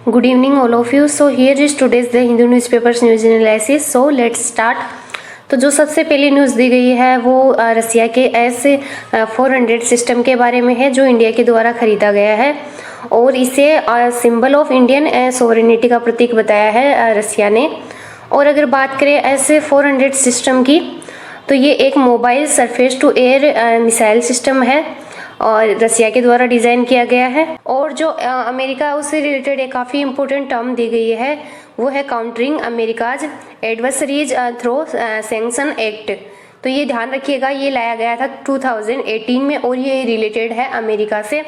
Good evening all of you. So here is today's the Hindu newspapers news analysis. So let's start. तो जो सबसे पहली news दी गई है वो रसिया के S-400 सिस्टम के बारे में है जो इंडिया के द्वारा खरीदा गया है और इसे सिंबल ऑफ इंडियन सोवरेनिटी का प्रतीक बताया है रसिया ने। और अगर बात करें S-400 सिस्टम की तो ये एक mobile surface to air missile system है और रसिया के द्वारा डिज़ाइन किया गया है। और जो अमेरिका उससे रिलेटेड एक काफ़ी इंपॉर्टेंट टर्म दी गई है वो है countering America's adversaries through sanction act. तो ये ध्यान रखिएगा, ये लाया गया था 2018 में और ये रिलेटेड है अमेरिका से।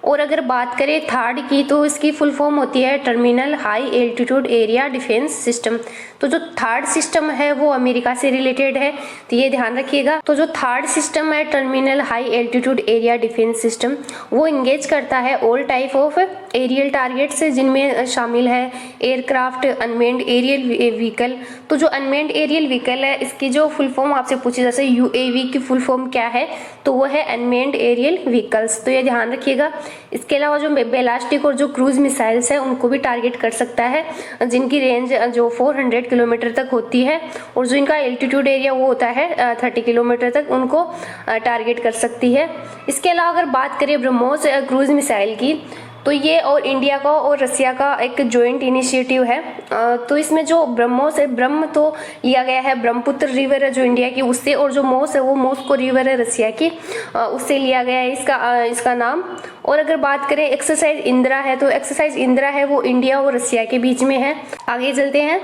और अगर बात करें थर्ड की तो इसकी फुल फॉर्म होती है terminal high altitude area defence system. तो जो थर्ड सिस्टम है वो अमेरिका से रिलेटेड है, तो ये ध्यान रखिएगा। तो जो थर्ड सिस्टम है terminal high altitude area defence system वो इंगेज करता है all type of aerial targets जिनमें शामिल है एयरक्राफ्ट, अनमेन्ड एरियल व्हीकल। तो जो अनमेन्ड एरियल व्हीकल है इसकी जो फुल फॉर्म आपसे पूछी जैसे यूएवी की फुल फॉर्म क्या है तो वो है अनमेन्ड एरियल व्हीकल्स, तो ये ध्यान रखिएगा। इसके अलावा जो बैलिस्टिक और जो क्रूज मिसाइल्स है उनको भी टारगेट कर सकता है जिनकी रेंज जो 400 किलोमीटर तक होती है और जो इनका एल्टीट्यूड एरिया वो होता है 30 किलोमीटर तक, उनको टारगेट कर सकती है। इसके अलावा अगर बात करें ब्रह्मोस क्रूज मिसाइल की तो ये और इंडिया का और रसिया का एक जॉइंट इनिशिएटिव है। तो इसमें जो ब्रह्मोस है, ब्रह्म तो लिया गया है ब्रह्मपुत्र रिवर है जो इंडिया की उससे, और जो मोस है वो मोस्को रिवर है रसिया की, उससे लिया गया है इसका नाम। और अगर बात करें एक्सरसाइज इंदिरा है तो एक्सरसाइज इंदिरा है वो इंडिया और रसिया के बीच में है। आगे चलते हैं।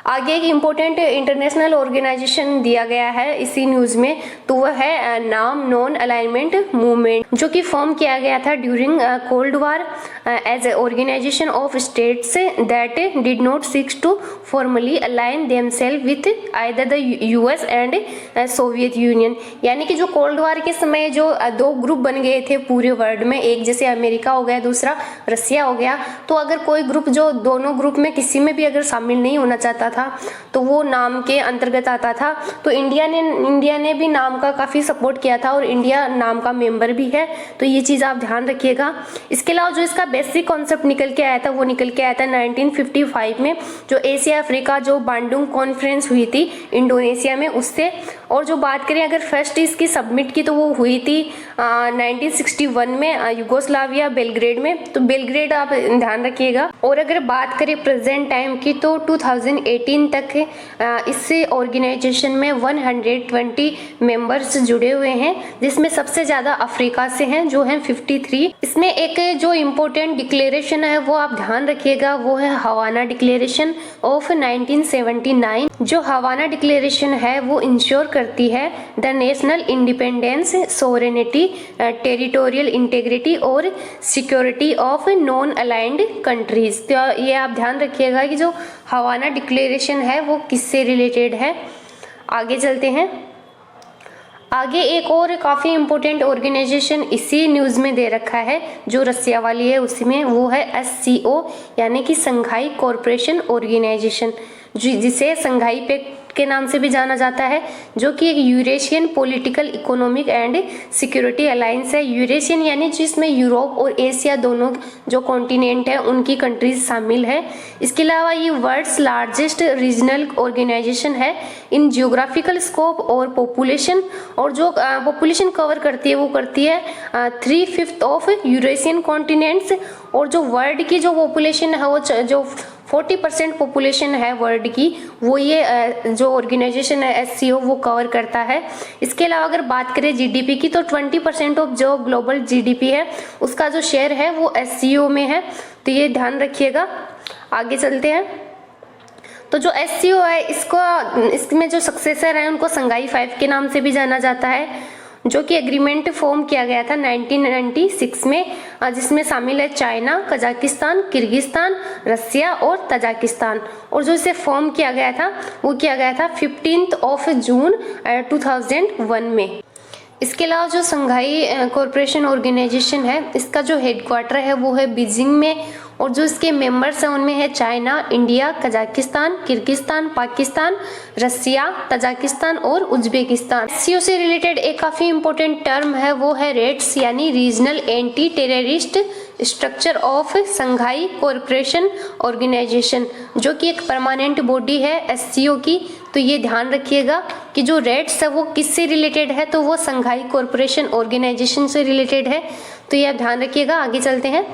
आगे एक इम्पोर्टेंट इंटरनेशनल ऑर्गेनाइजेशन दिया गया है इसी न्यूज़ में, तो वह है नाम नॉन अलाइनमेंट मूवमेंट जो कि फॉर्म किया गया था during cold war as a organization of states that did not seeks to formally align themselves with either the US and Soviet Union. यानी कि जो कोल्ड वार के समय जो दो ग्रुप बन गए थे पूरे वर्ल्ड में, एक जैसे अमेरिका हो गया दूसरा रसिया हो गया, तो अगर कोई ग्रुप जो दोनों ग्रुप में किसी में भी अगर शामिल नहीं होना चाहता था तो वो नाम के अंतर्गत आता था। तो इंडिया ने भी नाम का काफ़ी सपोर्ट किया था और इंडिया नाम का मेंबर भी है, तो ये चीज़ आप ध्यान रखिएगा। इसके अलावा जो इसका बेसिक कॉन्सेप्ट निकल के आया था वो निकल के आया था 1955 में जो एशिया अफ्रीका जो बांडुंग कॉन्फ्रेंस हुई थी इंडोनेशिया में उससे। और जो बात करें अगर फर्स्ट इसकी सबमिट की तो वो हुई थी 1961 में यूगोस्लाविया बेलग्रेड में, तो बेलग्रेड आप ध्यान रखिएगा। और अगर बात करें प्रेजेंट टाइम की तो 2018 तक इससे ऑर्गेनाइजेशन में 120 मेंबर्स जुड़े हुए हैं जिसमें सबसे ज़्यादा अफ्रीका से हैं जो हैं 53। इसमें एक जो इम्पोर्टेंट डिक्लेरेशन है वो आप ध्यान रखिएगा, वो है हवाना डिक्लेरेशन ऑफ 1979। जो हवाना डिक्लेरेशन है वो इंश्योर करती है the national independence, sovereignty, territorial integrity और security of non aligned countries. तो ये आप ध्यान रखिएगा कि जो हवाना डिक्लेरेशन है वो किससे रिलेटेड है। आगे चलते हैं। आगे एक और काफ़ी इम्पोर्टेंट ऑर्गेनाइजेशन इसी न्यूज़ में दे रखा है जो रसिया वाली है उसमें, वो है SCO यानी कि संघाई कॉरपोरेशन ऑर्गेनाइजेशन, जिसे संघाई पैक्ट के नाम से भी जाना जाता है, जो कि एक Eurasian political economic and security alliance है। यूरेशियन यानी जिसमें यूरोप और एशिया दोनों जो कॉन्टिनेंट है उनकी कंट्रीज शामिल है। इसके अलावा ये वर्ल्ड्स लार्जेस्ट रीजनल ऑर्गेनाइजेशन है इन जियोग्राफिकल स्कोप और पॉपुलेशन, और जो पॉपुलेशन कवर करती है वो करती है 3/5 ऑफ यूरेशियन कॉन्टिनेंट्स। और जो वर्ल्ड की जो पॉपुलेशन है वो जो 40% पॉपुलेशन है वर्ल्ड की वो ये जो ऑर्गेनाइजेशन है SCO वो कवर करता है। इसके अलावा अगर बात करें GDP की तो 20% ऑफ जो ग्लोबल GDP है उसका जो शेयर है वो SCO में है, तो ये ध्यान रखिएगा। आगे चलते हैं। तो जो SCO है इसमें जो सक्सेसर है उनको संघाई 5 के नाम से भी जाना जाता है, जो कि एग्रीमेंट फॉर्म किया गया था 1996 में, जिसमें शामिल है चाइना, कजाकिस्तान, किर्गिस्तान, रसिया और तजाकिस्तान। और जो इसे फॉर्म किया गया था वो किया गया था 15 जून 2001 में। इसके अलावा जो संघाई कॉरपोरेशन ऑर्गेनाइजेशन है इसका जो हेडक्वार्टर है वो है बीजिंग में, और जो इसके मेंबर्स हैं उनमें है China, India, Kazakhstan, Kyrgyzstan, Pakistan, Russia, Tajikistan और उज्बेकिस्तान। एससीओ से रिलेटेड एक काफ़ी इंपॉर्टेंट टर्म है, वो है रेट्स यानी regional anti terrorist structure of Shanghai cooperation organisation, जो कि एक परमानेंट बॉडी है एससीओ की। तो ये ध्यान रखिएगा कि जो रेट्स है वो किससे रिलेटेड है, तो वो संघाई कोऑपरेशन ऑर्गेनाइजेशन से रिलेटेड है। तो ये आप ध्यान रखिएगा। आगे चलते हैं।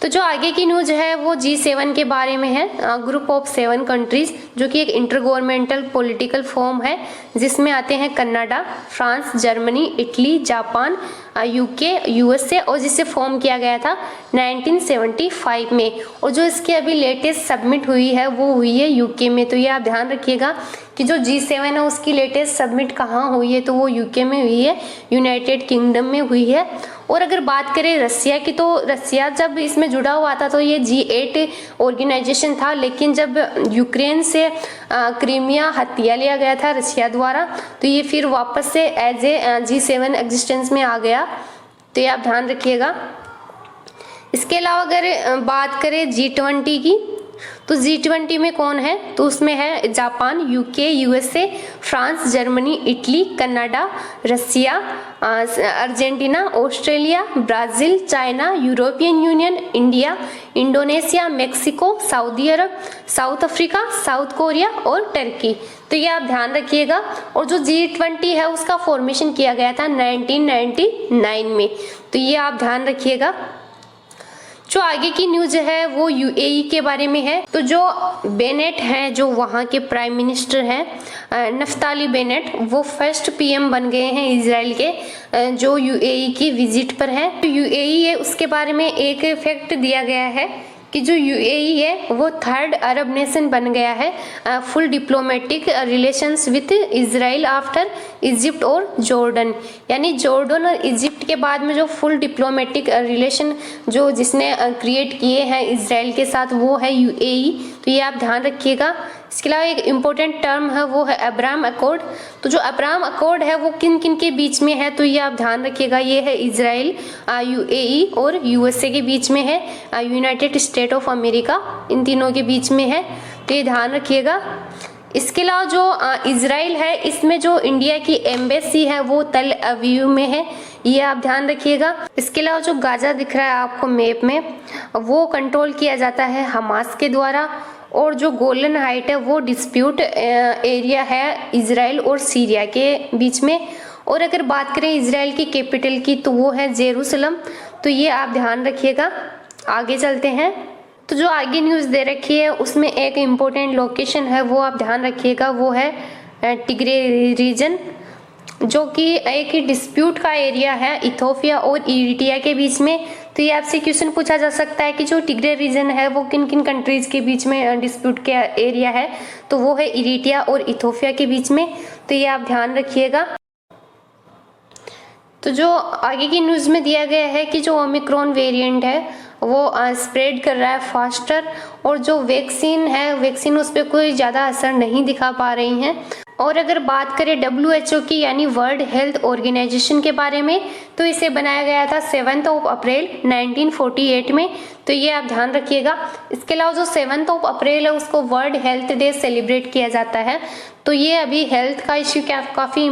तो जो आगे की न्यूज है वो G7 के बारे में है, ग्रुप ऑफ 7 कंट्रीज, जो कि एक इंटर गवर्नमेंटल पॉलिटिकल फॉर्म है जिसमें आते हैं Canada, France, Germany, Italy, Japan, UK, USA, और जिसे फॉर्म किया गया था 1975 में। और जो इसकी अभी लेटेस्ट सबमिट हुई है वो हुई है यूके में। तो ये आप ध्यान रखिएगा कि जो G7 है उसकी लेटेस्ट सबमिट कहाँ हुई है, तो वो यूके में हुई है, यूनाइटेड किंगडम में हुई है। और अगर बात करें रसिया की, तो रसिया जब इसमें जुड़ा हुआ था तो ये G8 ऑर्गेनाइजेशन था, लेकिन जब यूक्रेन से क्रीमिया हथिया लिया गया था रसिया द्वारा, तो ये फिर वापस से एज ए G7 एग्जिस्टेंस में आ गया। तो ये आप ध्यान रखिएगा। इसके अलावा अगर बात करें G20 की, तो G20 में कौन है, तो उसमें है Japan, UK, USA, France, Germany, Italy, Canada, Russia, Argentina, Australia, Brazil, China, European Union, India, Indonesia, Mexico, Saudi Arabia, South Africa, South Korea और टर्की। तो ये आप ध्यान रखिएगा। और जो G20 है उसका फॉर्मेशन किया गया था 1999 में। तो ये आप ध्यान रखिएगा। जो आगे की न्यूज है वो यूएई के बारे में है। तो जो बेनेट हैं, जो वहाँ के प्राइम मिनिस्टर हैं नफ्ताली बेनेट, वो फर्स्ट पीएम बन गए हैं इजराइल के, जो यूएई की विजिट पर है। तो यूएई है उसके बारे में एक फैक्ट दिया गया है कि जो यूएई है वो थर्ड अरब नेशन बन गया है full diplomatic relations with Israel after Egypt और जॉर्डन। यानी जॉर्डन और इजिप्ट के बाद में जो फुल डिप्लोमेटिक रिलेशन जो जिसने क्रिएट किए हैं इजराइल के साथ, वो है यूएई। तो ये आप ध्यान रखिएगा। इसके अलावा एक इम्पोर्टेंट टर्म है वो है अब्राहम अकॉर्ड। तो जो अब्राहम अकॉर्ड है वो किन किन के बीच में है, तो ये आप ध्यान रखिएगा। ये है इजराइल, यूएई और यूएसए के बीच में है, यूनाइटेड स्टेट ऑफ अमेरिका, इन तीनों के बीच में है। तो ये ध्यान रखिएगा। इसके अलावा जो इजराइल है इसमें जो इंडिया की एम्बेसी है वो तल अवीव में है, ये आप ध्यान रखिएगा। इसके अलावा जो गाजा दिख रहा है आपको मैप में, वो कंट्रोल किया जाता है हमास के द्वारा। और जो गोलन हाइट है वो डिस्प्यूट एरिया है इजराइल और सीरिया के बीच में। और अगर बात करें इजराइल की कैपिटल की, तो वो है जेरूसलम। तो ये आप ध्यान रखिएगा। आगे चलते हैं। तो जो आगे न्यूज़ दे रखी है उसमें एक इम्पोर्टेंट लोकेशन है, वो आप ध्यान रखिएगा। वो है टिग्रे रीजन, जो कि एक डिस्प्यूट का एरिया है इथोपिया और इरिट्रिया के बीच में। तो ये आपसे क्वेश्चन पूछा जा सकता है कि जो टिग्रे रीजन है वो किन किन कंट्रीज के बीच में डिस्प्यूट का एरिया है, तो वो है इरिट्रिया और इथोपिया के बीच में। तो ये आप ध्यान रखिएगा। तो जो आगे की न्यूज़ में दिया गया है कि जो ओमिक्रॉन वेरिएंट है वो स्प्रेड कर रहा है फास्टर, और जो वैक्सीन उस पर कोई ज़्यादा असर नहीं दिखा पा रही हैं। और अगर बात करें WHO की यानी वर्ल्ड हेल्थ ऑर्गेनाइजेशन के बारे में, तो इसे बनाया गया था 7 अप्रैल 1948 में। तो ये आप ध्यान रखिएगा। इसके अलावा जो 7 अप्रैल है उसको वर्ल्ड हेल्थ डे सेलिब्रेट किया जाता है। तो ये अभी हेल्थ का इश्यू काफ़ी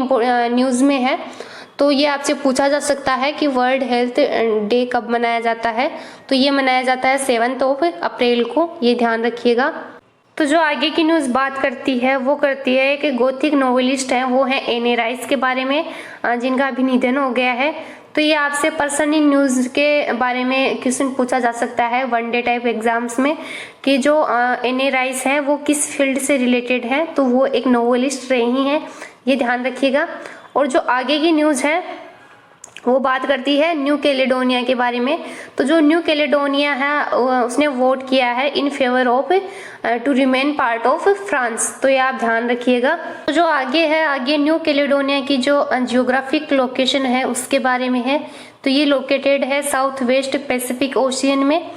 न्यूज़ में है, तो ये आपसे पूछा जा सकता है कि वर्ल्ड हेल्थ डे कब मनाया जाता है। तो ये मनाया जाता है 7 अप्रैल को, ये ध्यान रखिएगा। तो जो आगे की न्यूज़ बात करती है वो करती है कि गोथिक नोवेलिस्ट हैं, वो हैं एने राइस के बारे में, जिनका अभी निधन हो गया है। तो ये आपसे पर्सनल न्यूज़ के बारे में क्वेश्चन पूछा जा सकता है वनडे टाइप एग्जाम्स में, कि जो एने राइस है वो किस फील्ड से रिलेटेड है, तो वो एक नोवेलिस्ट रही हैं, ये ध्यान रखिएगा। और जो आगे की न्यूज़ है वो बात करती है न्यू कैलेडोनिया के बारे में। तो जो न्यू कैलेडोनिया है उसने वोट किया है in favour of to remain part of France. तो ये आप ध्यान रखिएगा। तो जो आगे न्यू कैलेडोनिया की जो जियोग्राफिक लोकेशन है उसके बारे में है। तो ये लोकेटेड है साउथ वेस्ट पैसिफिक ओशियन में।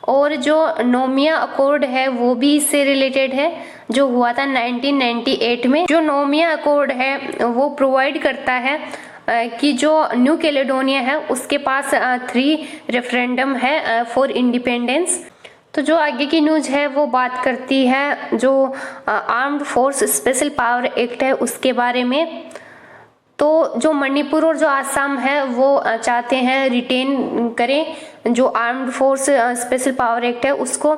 और जो नोमिया अकॉर्ड है वो भी इससे रिलेटेड है, जो हुआ था 1998 में। जो नोमिया अकॉर्ड है वो प्रोवाइड करता है कि जो न्यू कैलेडोनिया है उसके पास 3 रेफरेंडम है फॉर इंडिपेंडेंस। तो जो आगे की न्यूज़ है वो बात करती है जो armed force special power act है उसके बारे में। तो जो मणिपुर और जो आसाम है वो चाहते हैं रिटेन करें जो armed force special power act है उसको।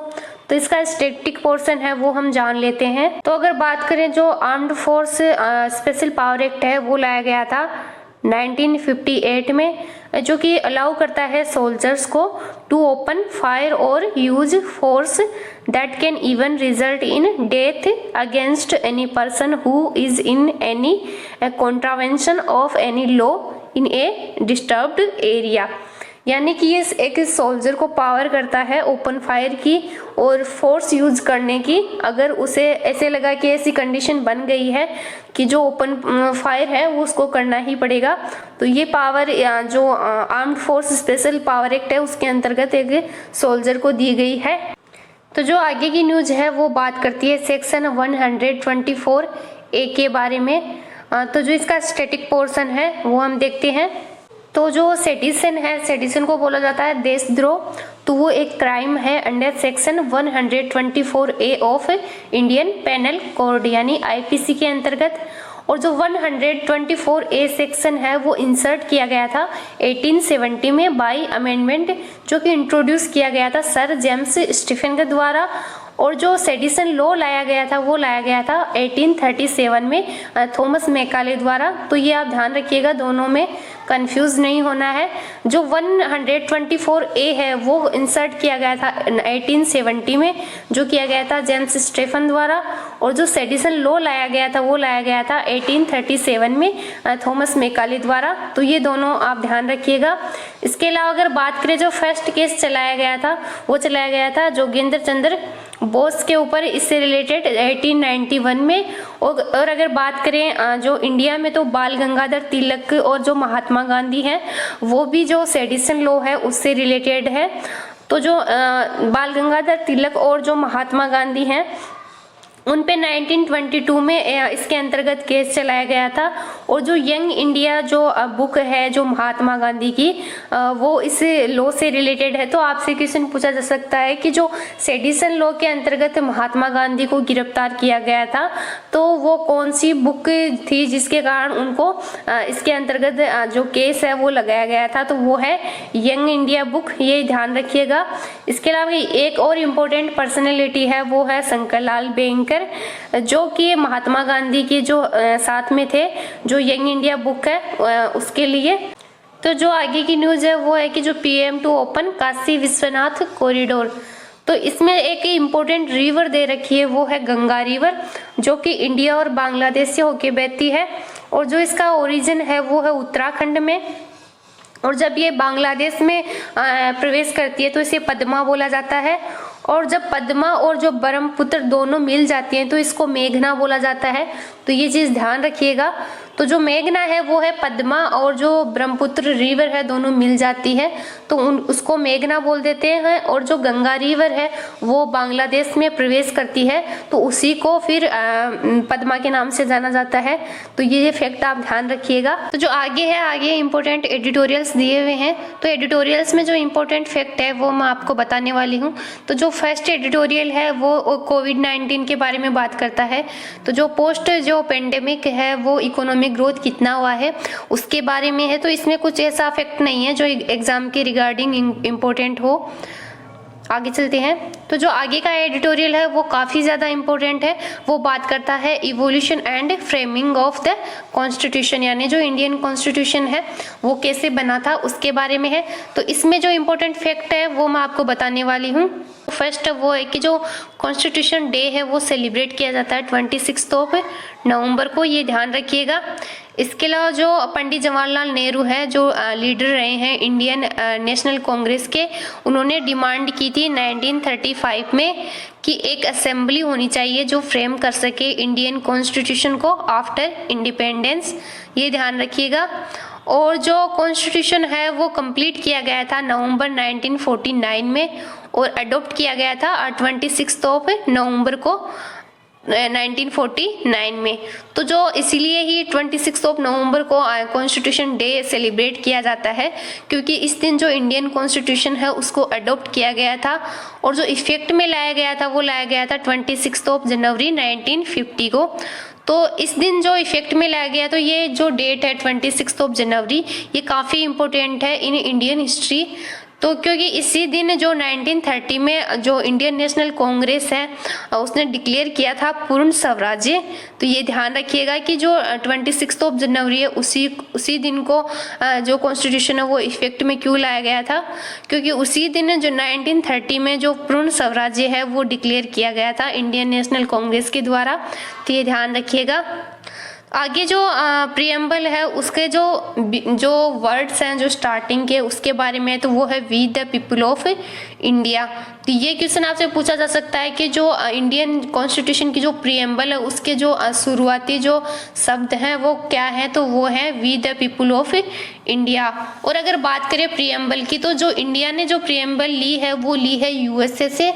तो इसका स्टैटिक पोर्शन है वो हम जान लेते हैं। तो अगर बात करें जो armed force special power act है वो लाया गया था 1958 में, जो कि अलाउ करता है सोल्जर्स को टू ओपन फायर और use force that can even result in death against any person who is in any contravention of any law in A disturbed area. यानी कि ये एक सोल्जर को पावर करता है ओपन फायर की और फोर्स यूज करने की, अगर उसे ऐसे लगा कि ऐसी कंडीशन बन गई है कि जो ओपन फायर है वो उसको करना ही पड़ेगा। तो ये पावर जो armed force special power act है उसके अंतर्गत एक सोल्जर को दी गई है। तो जो आगे की न्यूज है वो बात करती है सेक्शन 124 ए के बारे में। तो जो इसका स्टैटिक पोर्शन है वो हम देखते हैं। तो जो सेडिशन है, सेडिशन को बोला जाता है देशद्रोह। तो वो एक क्राइम है under section 124 A of Indian penal code यानी आईपीसी के अंतर्गत। और जो 124 ए सेक्शन है वो इंसर्ट किया गया था 1870 में बाय अमेंडमेंट, जो कि इंट्रोड्यूस किया गया था सर जेम्स स्टीफन के द्वारा। और जो सेडिशन लॉ लाया गया था वो लाया गया था 1837 में थॉमस मैकाले द्वारा। तो ये आप ध्यान रखिएगा, दोनों में कंफ्यूज नहीं होना है। जो 124 ए है वो इंसर्ट किया गया था 1870 में, जो किया गया था जेम्स स्टीफन द्वारा। और जो सेडिशन लॉ लाया गया था वो लाया गया था 1837 में थॉमस मैकाले द्वारा। तो ये दोनों आप ध्यान रखिएगा। इसके अलावा अगर बात करें जो फर्स्ट केस चलाया गया था वो चलाया गया था जोगेंद्र चंद्र बोस के ऊपर, इससे रिलेटेड 1891 में। और अगर बात करें जो इंडिया में तो बाल गंगाधर तिलक और जो महात्मा गांधी हैं वो भी जो सेडिशन लॉ है उससे रिलेटेड है। तो जो बाल गंगाधर तिलक और जो महात्मा गांधी हैं उन पे 1922 में इसके अंतर्गत केस चलाया गया था। और जो यंग इंडिया जो बुक है जो महात्मा गांधी की वो इस लॉ से रिलेटेड है। तो आपसे क्वेश्चन पूछा जा सकता है कि जो सेडिशन लॉ के अंतर्गत महात्मा गांधी को गिरफ्तार किया गया था तो वो कौन सी बुक थी जिसके कारण उनको इसके अंतर्गत जो केस है वो लगाया गया था। तो वो है यंग इंडिया बुक, ये ध्यान रखिएगा। इसके अलावा एक और इम्पोर्टेंट पर्सनैलिटी है वो है शंकरलाल बैंकर, जो कि महात्मा गांधी के जो साथ में थे जो यंग इंडिया बुक है उसके लिए। तो जो आगे की न्यूज है वो है कि जो PM to open Kashi Vishwanath corridor. तो इसमें एक इम्पोर्टेंट रिवर दे रखी है वो है गंगा रिवर, जो कि इंडिया और बांग्लादेश से होके बहती है। और जो इसका ओरिजिन है वो है उत्तराखंड में। और जब ये बांग्लादेश में प्रवेश करती है तो इसे पद्मा बोला जाता है। और जब पद्मा और जो ब्रह्मपुत्र दोनों मिल जाती हैं तो इसको मेघना बोला जाता है। तो ये चीज़ ध्यान रखिएगा। तो जो मेघना है वो है पद्मा और जो ब्रह्मपुत्र रिवर है दोनों मिल जाती है तो उसको मेघना बोल देते हैं। और जो गंगा रिवर है वो बांग्लादेश में प्रवेश करती है तो उसी को फिर पद्मा के नाम से जाना जाता है। तो ये फैक्ट आप ध्यान रखिएगा। तो जो आगे है, आगे इंपॉर्टेंट एडिटोरियल्स दिए हुए हैं। तो एडिटोरियल्स में जो इंपॉर्टेंट फैक्ट है वो मैं आपको बताने वाली हूँ। तो जो फर्स्ट एडिटोरियल है वो कोविड-19 के बारे में बात करता है। तो जो पोस्ट जो पेंडेमिक है वो इकोनॉमिक ग्रोथ कितना हुआ है उसके बारे में है। तो इसमें कुछ ऐसा फैक्ट नहीं है जो एग्जाम के रिगार्डिंग इम्पोर्टेंट हो। आगे चलते हैं। तो जो आगे का एडिटोरियल है वो काफ़ी ज़्यादा इम्पोर्टेंट है। वो बात करता है evolution and framing of the constitution, यानी जो इंडियन कॉन्स्टिट्यूशन है वो कैसे बना था उसके बारे में है। तो इसमें जो इम्पोर्टेंट फैक्ट है वो मैं आपको बताने वाली हूँ। फर्स्ट वो है कि जो कॉन्स्टिट्यूशन डे है वो सेलिब्रेट किया जाता है 26 नवंबर को, ये ध्यान रखिएगा। इसके अलावा जो पंडित जवाहरलाल नेहरू है जो लीडर रहे हैं इंडियन नेशनल कांग्रेस के, उन्होंने डिमांड की थी 1935 में कि एक असेंबली होनी चाहिए जो फ्रेम कर सके इंडियन कॉन्स्टिट्यूशन को आफ्टर इंडिपेंडेंस, ये ध्यान रखिएगा। और जो कॉन्स्टिट्यूशन है वो कंप्लीट किया गया था नवंबर 1949 में और अडॉप्ट किया गया था 26 नवंबर को 1949 में। तो जो इसीलिए ही 26 नवंबर को कॉन्स्टिट्यूशन डे सेलिब्रेट किया जाता है, क्योंकि इस दिन जो इंडियन कॉन्स्टिट्यूशन है उसको अडॉप्ट किया गया था और जो इफेक्ट में लाया गया था वो लाया गया था 26 जनवरी 1950 को। तो इस दिन जो इफेक्ट में लाया गया, तो ये जो डेट है 26 जनवरी, ये काफ़ी इम्पोर्टेंट है इन इंडियन हिस्ट्री। तो क्योंकि इसी दिन जो 1930 में जो इंडियन नेशनल कांग्रेस है उसने डिक्लेयर किया था पूर्ण स्वराज्य। तो ये ध्यान रखिएगा कि जो 26 जनवरी है उसी दिन को जो कॉन्स्टिट्यूशन है वो इफेक्ट में क्यों लाया गया था, क्योंकि उसी दिन जो 1930 में जो पूर्ण स्वराज्य है वो डिक्लेयर किया गया था इंडियन नेशनल कांग्रेस के द्वारा। तो ये ध्यान रखिएगा। आगे जो प्रियम्बल है उसके जो वर्ड्स हैं जो स्टार्टिंग के उसके बारे में, तो वो है we the people of India. तो ये क्वेश्चन आपसे पूछा जा सकता है कि जो इंडियन कॉन्स्टिट्यूशन की जो प्रियम्बल है उसके जो शुरुआती जो शब्द हैं वो क्या है, तो वो है we the people of India. और अगर बात करें प्रियम्बल की, तो जो इंडिया ने जो प्रियम्बल ली है वो ली है यूएसए से,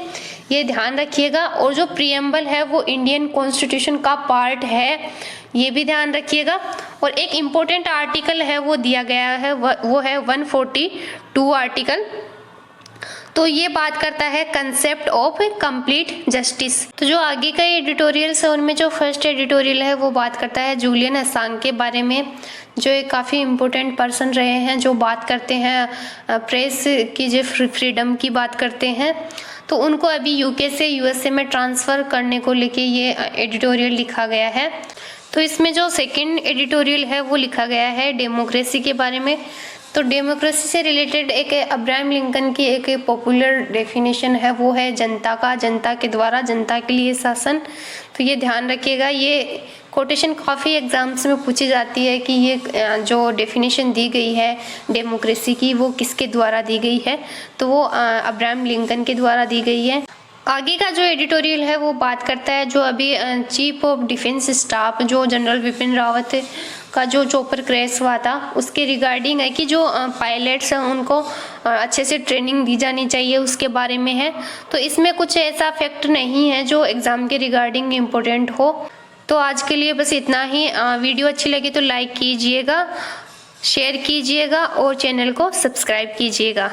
ये ध्यान रखिएगा। और जो प्रियम्बल है वो इंडियन कॉन्स्टिट्यूशन का पार्ट है, ये भी ध्यान रखिएगा। और एक इम्पोर्टेंट आर्टिकल है वो दिया गया है, वो है 142 आर्टिकल। तो ये बात करता है कंसेप्ट ऑफ कंप्लीट जस्टिस। तो जो आगे का एडिटोरियल्स है उनमें जो फर्स्ट एडिटोरियल है वो बात करता है जूलियन असांज के बारे में, जो एक काफ़ी इम्पोर्टेंट पर्सन रहे हैं, जो बात करते हैं प्रेस की जो फ्रीडम की बात करते हैं। तो उनको अभी यूके से यूएसए में ट्रांसफ़र करने को लेके ये एडिटोरियल लिखा गया है। तो इसमें जो सेकंड एडिटोरियल है वो लिखा गया है डेमोक्रेसी के बारे में। तो डेमोक्रेसी से रिलेटेड एक अब्राहम लिंकन की एक पॉपुलर डेफिनेशन है, वो है जनता के द्वारा जनता के लिए शासन। तो ये ध्यान रखिएगा, ये कोटेशन काफ़ी एग्जाम्स में पूछी जाती है कि ये जो डेफिनेशन दी गई है डेमोक्रेसी की वो किसके द्वारा दी गई है, तो वो अब्राहम लिंकन के द्वारा दी गई है। आगे का जो एडिटोरियल है वो बात करता है जो अभी चीफ ऑफ डिफेंस स्टाफ जो जनरल विपिन रावत का जो चॉपर क्रैश हुआ था उसके रिगार्डिंग है कि जो पायलट्स हैं उनको अच्छे से ट्रेनिंग दी जानी चाहिए, उसके बारे में है। तो इसमें कुछ ऐसा फैक्ट नहीं है जो एग्ज़ाम के रिगार्डिंग इम्पोर्टेंट हो। तो आज के लिए बस इतना ही। वीडियो अच्छी लगी तो लाइक कीजिएगा, शेयर कीजिएगा और चैनल को सब्सक्राइब कीजिएगा।